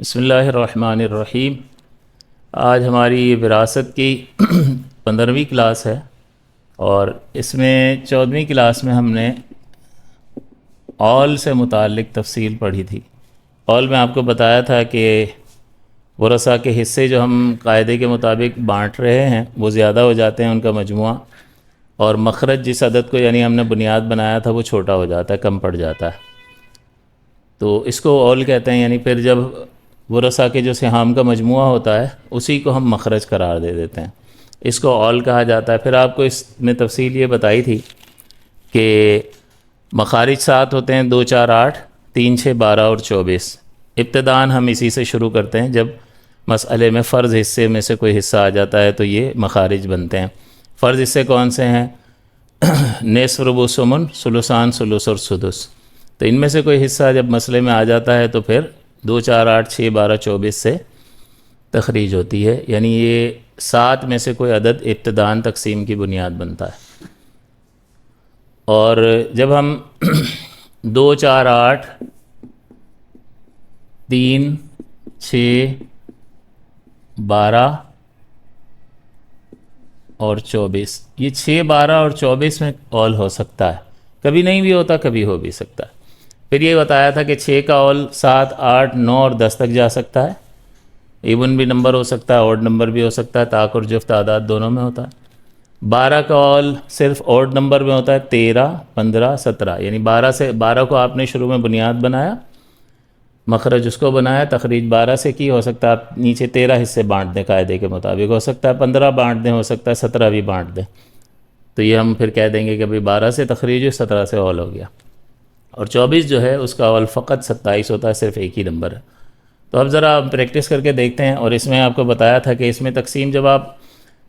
بسم اللہ الرحمن الرحیم۔ آج ہماری وراثت کی 15ویں کلاس ہے اور اس میں 14ویں کلاس میں ہم نے اول سے متعلق تفصیل پڑھی تھی۔ اول میں آپ کو بتایا تھا کہ ورثہ کے حصے جو ہم قاعدے کے مطابق بانٹ رہے ہیں وہ زیادہ ہو جاتے ہیں ان کا مجموعہ، اور مخرج جس عدد کو یعنی ہم نے بنیاد بنایا تھا وہ چھوٹا ہو جاتا ہے، کم پڑ جاتا ہے، تو اس کو اول کہتے ہیں۔ یعنی پھر جب ورثہ کے جو سہام کا مجموعہ ہوتا ہے اسی کو ہم مخرج قرار دے دیتے ہیں، اس کو اول کہا جاتا ہے۔ پھر آپ کو اس میں تفصیل یہ بتائی تھی کہ مخارج 7 ہوتے ہیں، 2 4 8 3 6 12 اور 24۔ ابتداً ہم اسی سے شروع کرتے ہیں، جب مسئلے میں فرض حصے میں سے کوئی حصہ آ جاتا ہے تو یہ مخارج بنتے ہیں۔ فرض حصے کون سے ہیں؟ نصف، ربع، ثمن، ثلثان، ثلث اور سدس۔ تو ان میں سے کوئی حصہ جب مسئلے میں آ جاتا ہے تو پھر 2 4 8 6 12 24 سے تخریج ہوتی ہے، یعنی یہ 7 میں سے کوئی عدد ابتداً تقسیم کی بنیاد بنتا ہے۔ اور جب ہم 2 4 8 3 6 12 اور 24، یہ 6 12 اور 24 میں اول ہو سکتا ہے، کبھی نہیں بھی ہوتا، کبھی ہو بھی سکتا ہے۔ پھر یہ بتایا تھا کہ 6 کا اول 7 8 9 اور 10 تک جا سکتا ہے، ایون بھی نمبر ہو سکتا ہے، آڈ نمبر بھی ہو سکتا ہے، طاق اور جفت تعداد دونوں میں ہوتا ہے۔ 12 کا اول صرف آڈ نمبر میں ہوتا ہے، 13 15 17، یعنی 12 کو آپ نے شروع میں بنیاد بنایا، مخرج اس کو بنایا، تخریج 12 سے کی، ہو سکتا ہے آپ نیچے 13 حصے بانٹ دیں قاعدے کے مطابق، ہو سکتا ہے 15 بانٹ دیں، ہو سکتا ہے 17 بھی بانٹ دیں، تو یہ ہم پھر کہہ دیں گے کہ بھئی 12 سے تخریج ہوئی، 17 سے اول ہو گیا۔ اور 24 جو ہے اس کا اول فقط 27 ہوتا ہے، صرف ایک ہی نمبر ہے۔ تو اب ذرا پریکٹس کر کے دیکھتے ہیں، اور اس میں آپ کو بتایا تھا کہ اس میں تقسیم جب آپ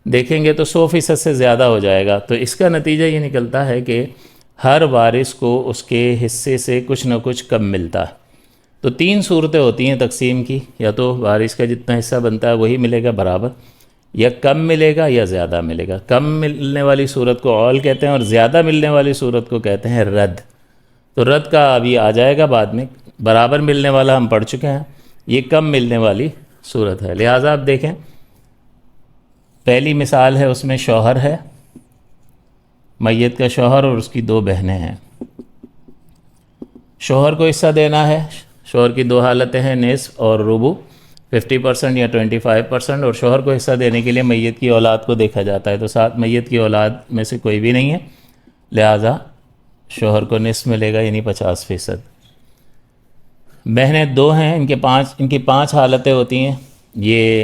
دیکھیں گے تو 100% سے زیادہ ہو جائے گا، تو اس کا نتیجہ یہ نکلتا ہے کہ ہر وارث کو اس کے حصے سے کچھ نہ کچھ کم ملتا ہے۔ تو 3 صورتیں ہوتی ہیں تقسیم کی، یا تو وارث کا جتنا حصہ بنتا ہے وہی ملے گا برابر، یا کم ملے گا یا زیادہ ملے گا۔ کم ملنے والی صورت کو اول کہتے ہیں اور زیادہ ملنے والی صورت کو کہتے ہیں رد۔ تو رد کا ابھی آ جائے گا بعد میں، برابر ملنے والا ہم پڑھ چکے ہیں، یہ کم ملنے والی صورت ہے۔ لہٰذا آپ دیکھیں، پہلی مثال ہے، اس میں شوہر ہے، میت کا شوہر اور اس کی 2 بہنیں ہیں۔ شوہر کو حصہ دینا ہے، شوہر کی 2 حالتیں ہیں، نصف اور ربع، 50% یا 25%، اور شوہر کو حصہ دینے کے لیے میت کی اولاد کو دیکھا جاتا ہے، تو ساتھ میت کی اولاد میں سے کوئی بھی نہیں ہے، لہٰذا شوہر کو نصف ملے گا، یعنی 50%۔ بہنیں 2 ہیں، ان کی 5 حالتیں ہوتی ہیں، یہ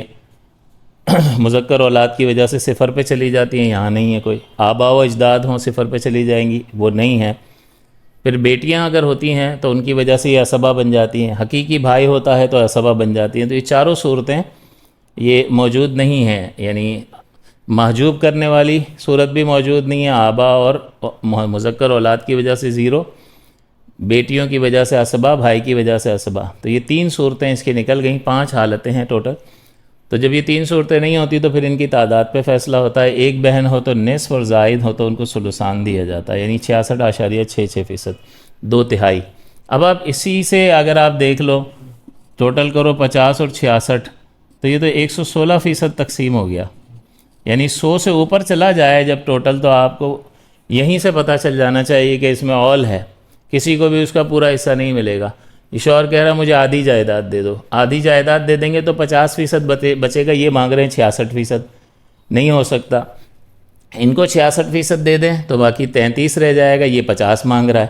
مذکر اولاد کی وجہ سے 0 پہ چلی جاتی ہیں، یہاں نہیں ہے کوئی۔ آبا و اجداد ہوں 0 پہ چلی جائیں گی، وہ نہیں ہیں۔ پھر بیٹیاں اگر ہوتی ہیں تو ان کی وجہ سے یہ عصبہ بن جاتی ہیں، حقیقی بھائی ہوتا ہے تو عصبہ بن جاتی ہیں۔ تو یہ چاروں صورتیں یہ موجود نہیں ہیں، یعنی محجوب کرنے والی صورت بھی موجود نہیں ہے، آبا اور مذکر اولاد کی وجہ سے 0، بیٹیوں کی وجہ سے عصبہ، بھائی کی وجہ سے عصبہ۔ تو یہ 3 صورتیں اس کی نکل گئیں، 5 حالتیں ہیں ٹوٹل۔ تو جب یہ 3 صورتیں نہیں ہوتی تو پھر ان کی تعداد پہ فیصلہ ہوتا ہے، ایک بہن ہو تو نصف اور زائد ہو تو ان کو ثلثان دیا جاتا ہے، یعنی 66.66%، 2/3۔ اب آپ اسی سے اگر آپ دیکھ لو، ٹوٹل کرو 50 اور 66، تو یہ تو 116% تقسیم ہو گیا، یعنی 100 سے اوپر چلا جائے جب ٹوٹل، تو آپ کو یہیں سے پتہ چل جانا چاہیے کہ اس میں اول ہے، کسی کو بھی اس کا پورا حصہ نہیں ملے گا۔ یہ شوہر کہہ رہا ہے مجھے آدھی جائیداد دے دو، آدھی جائیداد دے دیں گے تو 50% بچے گا، یہ مانگ رہے ہیں 66%، نہیں ہو سکتا۔ ان کو 66% دے دیں تو باقی 33 رہ جائے گا، یہ 50 مانگ رہا ہے،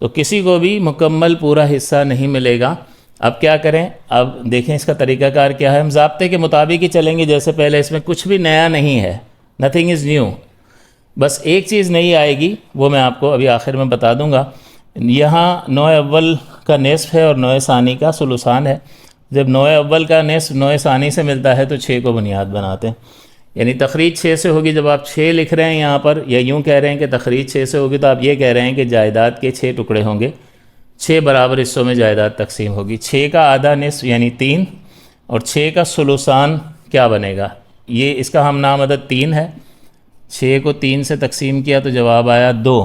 تو کسی کو بھی مکمل پورا حصہ نہیں ملے گا۔ اب کیا کریں؟ اب دیکھیں اس کا طریقہ کار کیا ہے۔ ہم ضابطے کے مطابق ہی چلیں گے، جیسے پہلے، اس میں کچھ بھی نیا نہیں ہے، نتھنگ از نیو، بس ایک چیز نہیں آئے گی، وہ میں آپ کو ابھی آخر میں بتا دوں گا۔ یہاں نوع اول کا نصف ہے اور نوع ثانی کا ثلثان ہے۔ جب نوع اول کا نصف نوع ثانی سے ملتا ہے تو 6 کو بنیاد بناتے ہیں، یعنی تخریج 6 سے ہوگی۔ جب آپ 6 لکھ رہے ہیں یہاں پر، یا یوں کہہ رہے ہیں کہ تخریج 6 سے ہوگی، تو آپ یہ کہہ رہے ہیں کہ جائیداد کے 6 ٹکڑے ہوں گے، 6 برابر حصوں میں جائیداد تقسیم ہوگی۔ 6 کا آدھا نصف یعنی 3، اور 6 کا ثلثان کیا بنے گا؟ یہ اس کا ہم نام عدد 3 ہے، 6 کو 3 سے تقسیم کیا تو جواب آیا 2،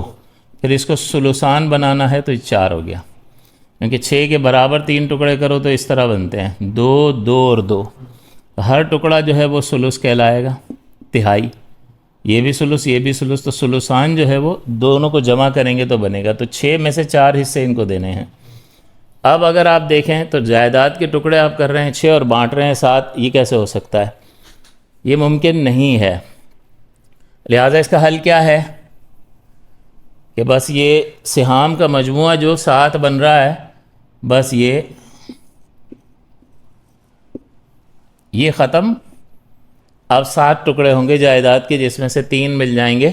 پھر اس کو ثلثان بنانا ہے تو 4 ہو گیا۔ کیونکہ 6 کے برابر 3 ٹکڑے کرو تو اس طرح بنتے ہیں 2 2 اور 2. ہر ٹکڑا جو ہے وہ ثلث کہلائے گا، تہائی. یہ بھی ثلث یہ بھی ثلث، تو ثلثان جو ہے وہ دونوں کو جمع کریں گے تو بنے گا. تو 6 میں سے 4 حصے ان کو دینے ہیں. اب اگر آپ دیکھیں تو جائیداد کے ٹکڑے آپ کر رہے ہیں 6 اور بانٹ رہے ہیں 7، یہ کیسے ہو سکتا ہے؟ یہ ممکن نہیں ہے. لہٰذا اس کا حل کیا ہے کہ بس یہ سہام کا مجموعہ جو 7 بن رہا ہے، بس یہ ختم. اب 7 ٹکڑے ہوں گے جائیداد کے، جس میں سے 3 مل جائیں گے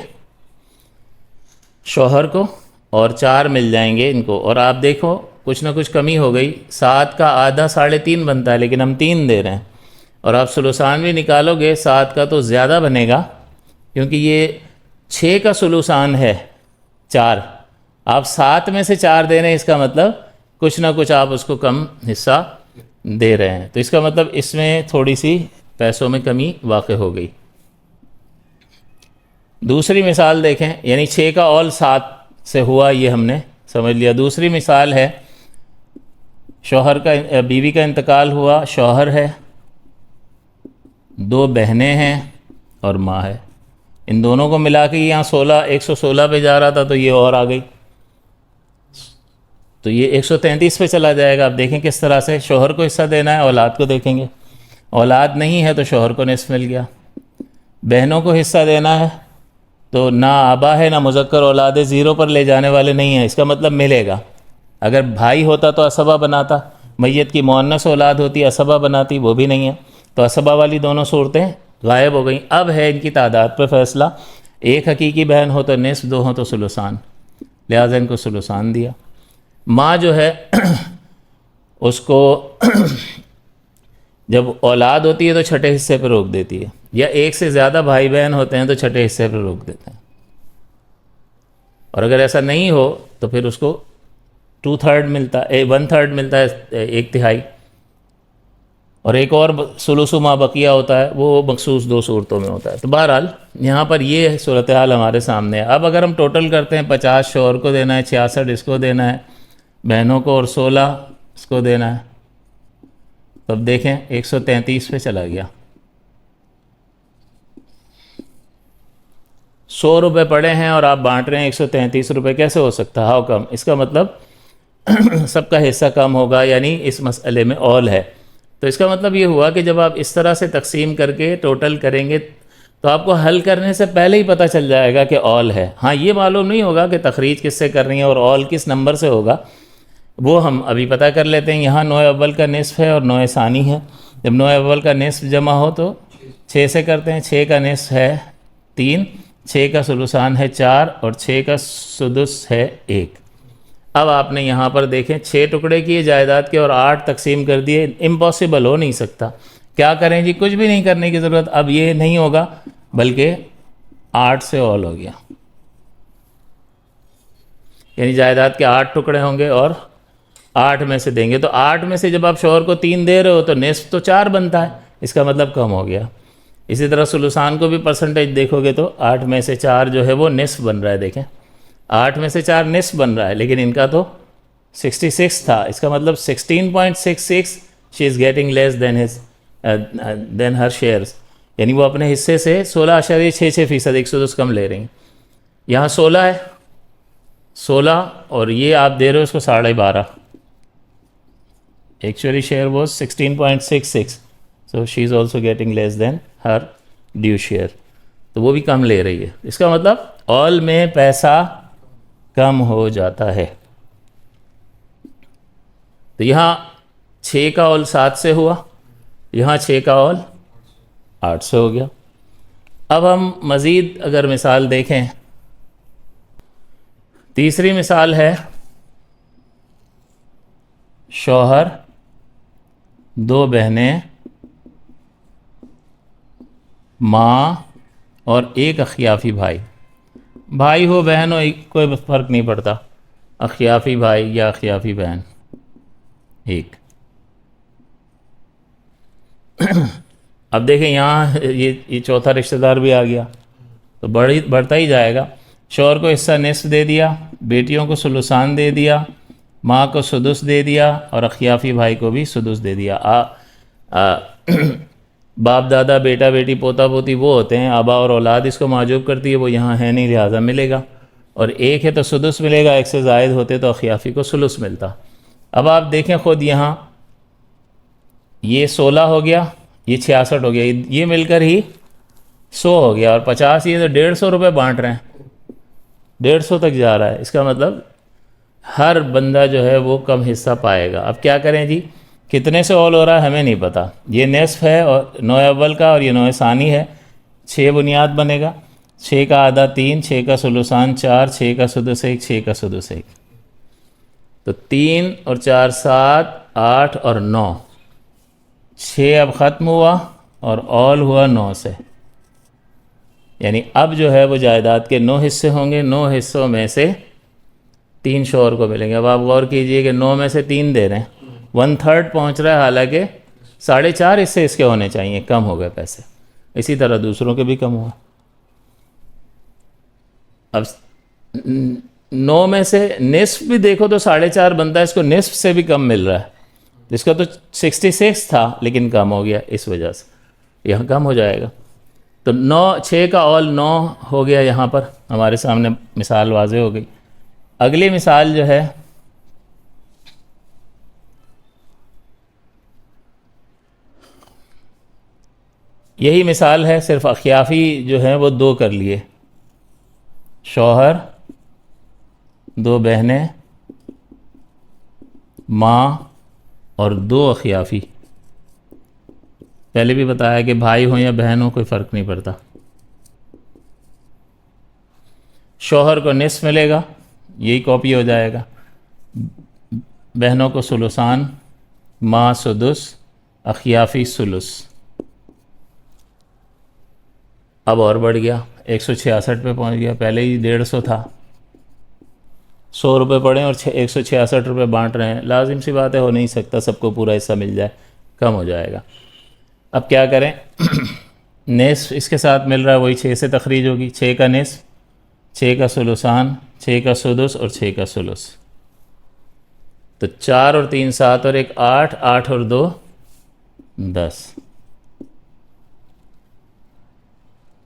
شوہر کو اور 4 مل جائیں گے ان کو. اور آپ دیکھو کچھ نہ کچھ کمی ہو گئی، 7 کا آدھا 3.5 بنتا ہے لیکن ہم 3 دے رہے ہیں. اور آپ ثلثان بھی نکالو گے 7 کا تو زیادہ بنے گا، کیونکہ یہ 6 کا ثلثان ہے 4. آپ 7 میں سے 4 دے رہے ہیں، اس کا مطلب کچھ نہ کچھ آپ اس کو کم حصہ دے رہے ہیں. تو اس کا مطلب اس میں تھوڑی سی پیسوں میں کمی واقع ہو گئی. دوسری مثال دیکھیں، یعنی 6 کا اول 7 سے ہوا، یہ ہم نے سمجھ لیا. دوسری مثال ہے شوہر کا بیوی کا انتقال ہوا، شوہر ہے، 2 بہنیں ہیں اور ماں ہے. ان دونوں کو ملا کے یہاں 116 پہ جا رہا تھا تو یہ اور آ گئی، تو یہ 133 پہ چلا جائے گا. اب دیکھیں کس طرح سے شوہر کو حصہ دینا ہے. اولاد کو دیکھیں گے، اولاد نہیں ہے تو شوہر کو نصف مل گیا. بہنوں کو حصہ دینا ہے تو نہ آبا ہے نہ مذکر اولاد ہے، 0 پر لے جانے والے نہیں ہیں، اس کا مطلب ملے گا. اگر بھائی ہوتا تو اسبہ بناتا، میت کی مؤنث اولاد ہوتی اسبہ بناتی، وہ بھی نہیں ہے، تو اسبہ والی دونوں صورتیں غائب ہو گئیں. اب ہے ان کی تعداد پہ فیصلہ. 1 حقیقی بہن ہو تو نصف، 2 ہوں تو ثلثان، لہٰذا ان کو ثلثان دیا. ماں جو ہے اس کو جب اولاد ہوتی ہے تو چھٹے حصے پہ روک دیتی ہے، یا 1 سے زیادہ بھائی بہن ہوتے ہیں تو چھٹے حصے پہ روک دیتے ہیں. اور اگر ایسا نہیں ہو تو پھر اس کو 2/3 ملتا ہے، 1/3 ملتا ہے، 1/3. اور ایک اور ثلث ما بقیہ ہوتا ہے، وہ مخصوص 2 صورتوں میں ہوتا ہے. تو بہرحال یہاں پر یہ صورتحال ہمارے سامنے ہے. اب اگر ہم ٹوٹل کرتے ہیں، 50 شوہر کو دینا ہے، 66 اس کو دینا ہے، بہنوں کو، اور 16 اس کو دینا ہے، تو اب دیکھیں 133 پہ چلا گیا. 100 روپے پڑے ہیں اور آپ بانٹ رہے ہیں 133 روپے، کیسے ہو سکتا؟ How come? اس کا مطلب سب کا حصہ کم ہوگا، یعنی اس مسئلے میں اول ہے. تو اس کا مطلب یہ ہوا کہ جب آپ اس طرح سے تقسیم کر کے ٹوٹل کریں گے تو آپ کو حل کرنے سے پہلے ہی پتہ چل جائے گا کہ اول ہے. ہاں یہ معلوم نہیں ہوگا کہ تخریج کس سے کر رہی ہیں اور اول کس نمبر سے ہوگا، وہ ہم ابھی پتہ کر لیتے ہیں. یہاں نوع اول کا نصف ہے اور نوع ثانی ہے. جب نوع اول کا نصف جمع ہو تو 6 سے کرتے ہیں، 6 کا نصف ہے 3، 6 کا ثلثان ہے 4 اور 6 کا سدس ہے 1. اب آپ نے یہاں پر دیکھیں 6 ٹکڑے کیے جائیداد کے اور 8 تقسیم کر دیے. امپاسبل، ہو نہیں سکتا. کیا کریں جی؟ کچھ بھی نہیں کرنے کی ضرورت. اب یہ نہیں ہوگا بلکہ 8 سے اول ہو گیا، یعنی جائیداد کے 8 ٹکڑے ہوں گے اور 8 میں سے دیں گے. تو 8 میں سے جب آپ شوہر کو 3 دے رہے ہو تو نصف تو 4 بنتا ہے، اس کا مطلب کم ہو گیا. اسی طرح ثلثان کو بھی پرسنٹیج دیکھو گے تو 8 میں سے 4 جو ہے وہ نصف بن رہا ہے. دیکھیں 8 میں سے 4 نصف بن رہا ہے، لیکن ان کا تو 66 تھا، اس کا مطلب 16.66 شی is getting less than Hare shares, یعنی وہ اپنے حصے سے 16.66%، 110 کم لے رہی ہیں. یہاں 16 ہے، 16 اور یہ آپ دے رہے ہو اس کو 12.5. Actually share was 16.66، so she is also getting less than her due share, تو وہ بھی کم لے رہی ہے. اس کا مطلب اول میں پیسہ کم ہو جاتا ہے. تو یہاں 6 کا اول 7 سے ہوا، یہاں 6 کا اول 8 سے ہو گیا. اب ہم مزید اگر مثال دیکھیں، تیسری مثال ہے شوہر، 2 بہنیں، ماں اور 1 اخیافی بھائی. بھائی ہو بہن ہو کوئی فرق نہیں پڑتا، اخیافی بھائی یا اخیافی بہن 1. اب دیکھیں یہاں یہ چوتھا رشتہ دار بھی آ گیا تو بڑھتا ہی جائے گا. شوہر کو حصہ نصف دے دیا، بیٹیوں کو ثلثان دے دیا، ماں کو سدس دے دیا اور اخیافی بھائی کو بھی سدس دے دیا. باپ دادا بیٹا بیٹی پوتا پوتی وہ ہوتے ہیں، آبا اور اولاد اس کو معجوب کرتی ہے، وہ یہاں ہے نہیں لہٰذا ملے گا. اور ایک ہے تو سدس ملے گا، ایک سے زائد ہوتے تو اخیافی کو ثلث ملتا. اب آپ دیکھیں خود یہاں یہ 16 ہو گیا، یہ 66 ہو گیا، یہ مل کر ہی 100 ہو گیا، اور 50 یہ تو 150 روپے بانٹ رہے ہیں، 150 تک جا رہا ہے. اس کا مطلب ہر بندہ جو ہے وہ کم حصہ پائے گا. اب کیا کریں جی، کتنے سے اول ہو رہا ہے ہمیں نہیں پتہ. یہ نصف ہے اور نوع اول کا، اور یہ نوع ثانی ہے. 6 بنیاد بنے گا، 6 کا آدھا 3، 6 کا ثلثان 4، 6 کا سدس 1، 6 کا سدس 1. تو 3 اور 4 7، 8 اور 9، 6 اب ختم ہوا اور اول ہوا 9 سے. یعنی اب جو ہے وہ جائیداد کے 9 حصے ہوں گے، 9 حصوں میں سے 3 شوہر کو ملیں گے. اب آپ غور کیجئے کہ 9 میں سے 3 دے رہے ہیں، 1/3 پہنچ رہا ہے، حالانکہ 4.5 حصے اس کے ہونے چاہیے، کم ہو گئے پیسے. اسی طرح دوسروں کے بھی کم ہوا. اب 9 میں سے نصف بھی دیکھو تو 4.5 بنتا ہے، اس کو نصف سے بھی کم مل رہا ہے. اس کا تو 66 تھا لیکن کم ہو گیا، اس وجہ سے یہاں کم ہو جائے گا. تو 6 کا اول 9 ہو گیا، یہاں پر ہمارے سامنے مثال واضح ہو گئی. اگلی مثال جو ہے یہی مثال ہے، صرف اخیافی جو ہیں وہ 2 کر لیے، شوہر، 2 بہنیں، ماں اور 2 اخیافی. پہلے بھی بتایا کہ بھائی ہوں یا بہن ہوں کوئی فرق نہیں پڑتا. شوہر کو نصف ملے گا، یہی کاپی ہو جائے گا. بہنوں کو ثلثان، ماں سدس، اخیافی ثلث. اب اور بڑھ گیا، 166 پہ پہنچ گیا، پہلے ہی 150 تھا. 100 روپے پڑے اور 166 روپے بانٹ رہے ہیں، لازم سی بات ہے ہو نہیں سکتا سب کو پورا حصہ مل جائے، کم ہو جائے گا. اب کیا کریں، نصف اس کے ساتھ مل رہا ہے، وہی 6 سے تخریج ہوگی. 6 کا نصف، 6 کا ثلثان، 6 کا سدس اور 6 کا ثلث. تو 4 اور 3 7 اور 1 8، 8 اور 2 10،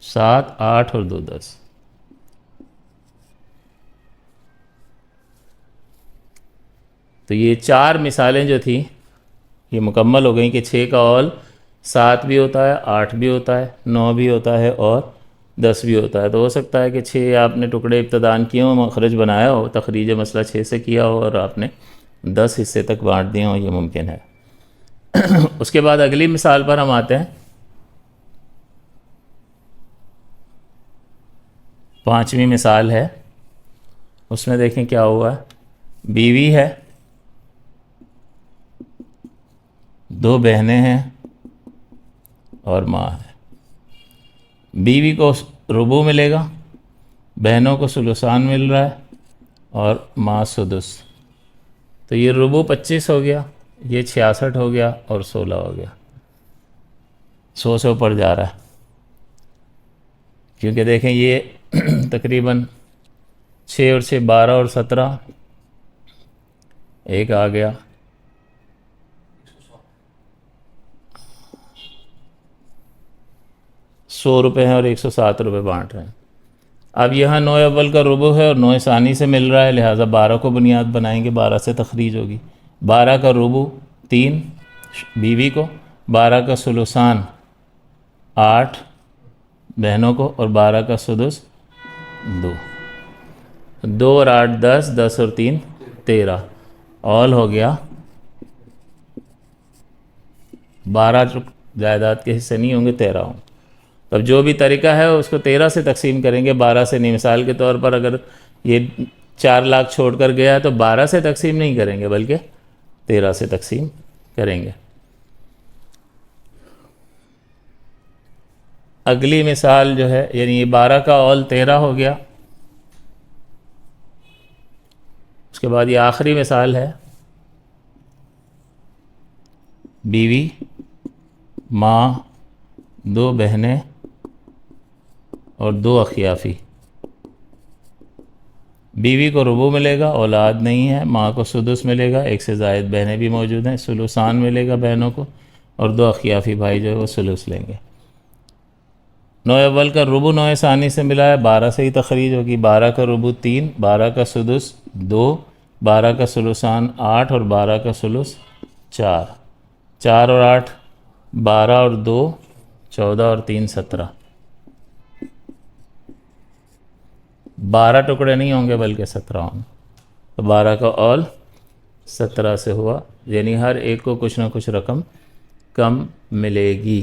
7 8 اور 2 10. تو یہ 4 مثالیں جو تھیں یہ مکمل ہو گئیں کہ 6 کا اول 7 بھی ہوتا ہے، 8 بھی ہوتا ہے، 9 بھی ہوتا ہے اور 10 بھی ہوتا ہے. تو ہو سکتا ہے کہ 6 آپ نے ٹکڑے ابتدان کیے ہوں، مخرج بنایا ہو، تخریج مسئلہ 6 سے کیا ہو اور آپ نے 10 حصے تک بانٹ دیے ہوں، یہ ممکن ہے. اس کے بعد اگلی مثال پر ہم آتے ہیں. 5ویں مثال ہے، اس میں دیکھیں کیا ہوا ہے. بیوی ہے، 2 بہنیں ہیں اور ماں ہے. بیوی کو ربع ملے گا، بہنوں کو ثلثان مل رہا ہے اور ماں سدس. تو یہ ربع 25 ہو گیا، یہ 66 ہو گیا اور 16 ہو گیا. 100 سے اوپر جا رہا ہے، کیونکہ دیکھیں یہ تقریباً 6 اور 6 12 اور 17، ایک آ گیا 100 روپے ہیں اور 107 روپے بانٹ رہے ہیں. اب یہاں نوع اول کا ربع ہے اور نوع ثانی سے مل رہا ہے، لہٰذا 12 کو بنیاد بنائیں گے، 12 سے تخریج ہوگی. 12 کا ربع 3 بیوی کو، 12 کا ثلثان 8 بہنوں کو اور 12 کا سدس 2. 2 اور 8 10، 10 اور 3 13، اول ہو گیا 12 جائیداد کے حصے نہیں ہوں گے، 13 ہوں. اب جو بھی طریقہ ہے اس کو 13 سے تقسیم کریں گے، 12 سے نہیں. مثال کے طور پر اگر یہ 4 لاکھ چھوڑ کر گیا تو 12 سے تقسیم نہیں کریں گے بلکہ 13 سے تقسیم کریں گے. اگلی مثال جو ہے، یعنی یہ 12 کا اول 13 ہو گیا. اس کے بعد یہ آخری مثال ہے، بیوی، ماں، 2 بہنیں اور 2 اخیافی. بیوی کو ربع ملے گا، اولاد نہیں ہے، ماں کو سدس ملے گا، ایک سے زائد بہنیں بھی موجود ہیں، ثلثان ملے گا بہنوں کو، اور 2 اخیافی بھائی جو ہے وہ ثلث لیں گے۔ نوع اول کا ربع نوع ثانی سے ملا ہے، 12 سے ہی تخریج ہوگی، 12 کا ربع 3، 12 کا سدس 2، 12 کا ثلثان 8 اور 12 کا ثلث 4، 4 اور 8 12 اور 2 14 اور 3 17، 12 ٹکڑے نہیں ہوں گے بلکہ 17 ہوں گے، تو 12 کا اول 17 سے ہوا، یعنی ہر ایک کو کچھ نہ کچھ رقم کم ملے گی۔